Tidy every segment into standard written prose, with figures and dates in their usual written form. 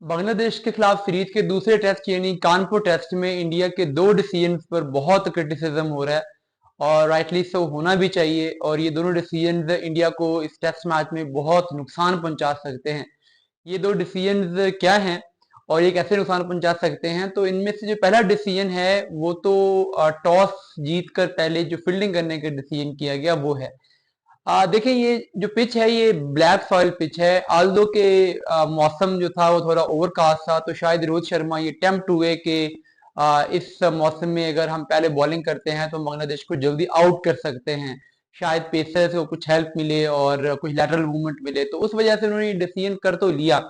बांग्लादेश के खिलाफ सीरीज के दूसरे टेस्ट यानी कानपुर टेस्ट में इंडिया के दो डिसीजंस पर बहुत क्रिटिसिज्म हो रहा है और राइटली सो होना भी चाहिए। और ये दोनों डिसीजंस इंडिया को इस टेस्ट मैच में बहुत नुकसान पहुंचा सकते हैं। ये दो डिसीजंस क्या हैं और ये कैसे नुकसान पहुंचा सकते हैं? तो इनमें से जो पहला डिसीजन है वो तो टॉस जीत कर पहले जो फील्डिंग करने का डिसीजन किया गया वो है। देखिए ये जो पिच है ये ब्लैक सॉइल पिच है। आल्दो के मौसम जो था वो थोड़ा ओवरकास्ट था, तो शायद रोहित शर्मा ये टेम्प्ट हुए कि इस मौसम में अगर हम पहले बॉलिंग करते हैं तो बांग्लादेश को जल्दी आउट कर सकते हैं। शायद पेसर से कुछ हेल्प मिले और कुछ लैटरल मूवमेंट मिले, तो उस वजह से उन्होंने डिसीजन कर तो लिया।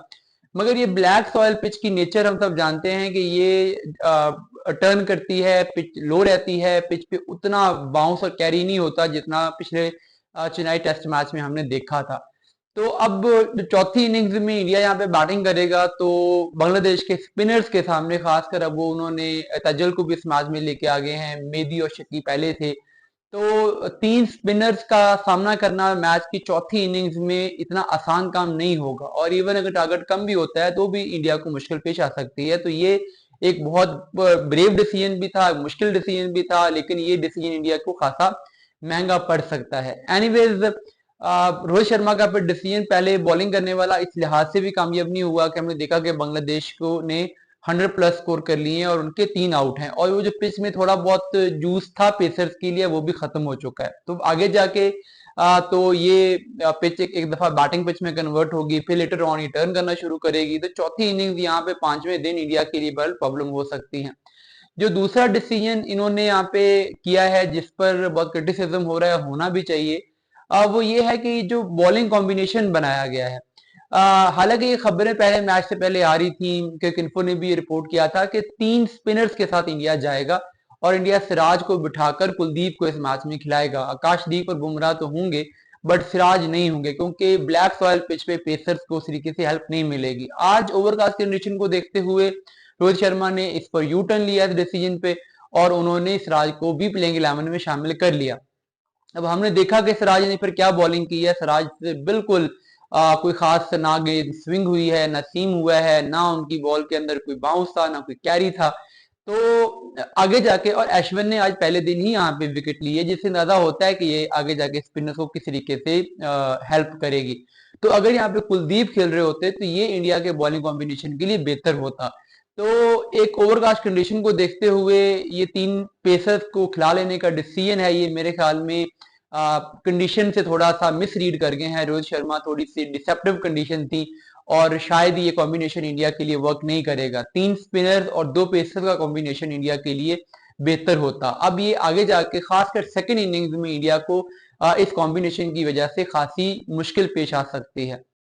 मगर ये ब्लैक सॉइल पिच की नेचर हम सब जानते हैं कि ये टर्न करती है, पिच लो रहती है, पिच पे उतना बाउंस और कैरी नहीं होता जितना पिछले चेन्नई टेस्ट मैच में हमने देखा था। तो अब जो चौथी इनिंग्स में इंडिया यहाँ पे बैटिंग करेगा तो बांग्लादेश के स्पिनर्स के सामने खासकर अब वो उन्होंने तजल को भी इस मैच में लेके आ गए हैं। मेदी और शकी पहले थे, तो तीन स्पिनर्स का सामना करना मैच की चौथी इनिंग्स में इतना आसान काम नहीं होगा। और इवन अगर टारगेट कम भी होता है तो भी इंडिया को मुश्किल पेश आ सकती है। तो ये एक बहुत ब्रेव डिसीजन भी था, मुश्किल डिसीजन भी था, लेकिन ये डिसीजन इंडिया को खासा महंगा पड़ सकता है। एनीवेज रोहित शर्मा का फिर डिसीजन पहले बॉलिंग करने वाला इस लिहाज से भी कामयाब नहीं हुआ कि हमने देखा कि बांग्लादेश को ने 100+ स्कोर कर लिए हैं और उनके 3 आउट हैं, और वो जो पिच में थोड़ा बहुत जूस था पेसर्स के लिए वो भी खत्म हो चुका है। तो आगे जाके तो ये पिच एक दफा बैटिंग पिच में कन्वर्ट होगी, फिर लेटर ऑन ये टर्न करना शुरू करेगी। तो चौथी इनिंग्स यहाँ पे 5वें दिन इंडिया के लिए बड़ी प्रॉब्लम हो सकती है। जो दूसरा डिसीजन इन्होंने यहाँ पे किया है जिस पर बहुत क्रिटिसिज्म हो रहा है, होना भी चाहिए, वो ये है कि जो बॉलिंग कॉम्बिनेशन बनाया गया है। हालांकि ये खबरें पहले मैच से पहले आ रही थी, क्योंकि इन्फो ने भी ये रिपोर्ट किया था कि 3 स्पिनर्स के साथ इंडिया जाएगा और इंडिया सिराज को बिठाकर कुलदीप को इस मैच में खिलाएगा। आकाशदीप और बुमराह तो होंगे बट सिराज नहीं होंगे, क्योंकि ब्लैक सॉयल पिच पे पेसर्स को उस तरीके से हेल्प नहीं मिलेगी। आज ओवरकास्ट कंडीशन को देखते हुए रोहित शर्मा ने इस पर यू टर्न लिया इस डिसीजन पे और उन्होंने सिराज को भी प्लेइंग 11 में शामिल कर लिया। अब हमने देखा कि सिराज ने फिर क्या बॉलिंग की है। सिराज से बिल्कुल कोई खास ना गेंद स्विंग हुई है, ना सीम हुआ है, ना उनकी बॉल के अंदर कोई बाउंस था, ना कोई कैरी था। तो आगे जाके और अश्विन ने आज पहले दिन ही यहाँ पे विकेट ली है, जिससे अंदाजा होता है कि ये आगे जाके स्पिनर्स को किस तरीके से हेल्प करेगी। तो अगर यहाँ पे कुलदीप खेल रहे होते तो ये इंडिया के बॉलिंग कॉम्बिनेशन के लिए बेहतर होता। तो एक ओवरकास्ट कंडीशन को देखते हुए ये 3 पेसर्स को खिला लेने का डिसीजन है, ये मेरे ख्याल में कंडीशन से थोड़ा सा मिस रीड कर गए हैं रोहित शर्मा। थोड़ी सी डिसेप्टिव कंडीशन थी और शायद ये कॉम्बिनेशन इंडिया के लिए वर्क नहीं करेगा। 3 स्पिनर्स और 2 पेसर्स का कॉम्बिनेशन इंडिया के लिए बेहतर होता। अब ये आगे जाके खासकर सेकेंड इनिंग्स में इंडिया को इस कॉम्बिनेशन की वजह से खासी मुश्किल पेश आ सकती है।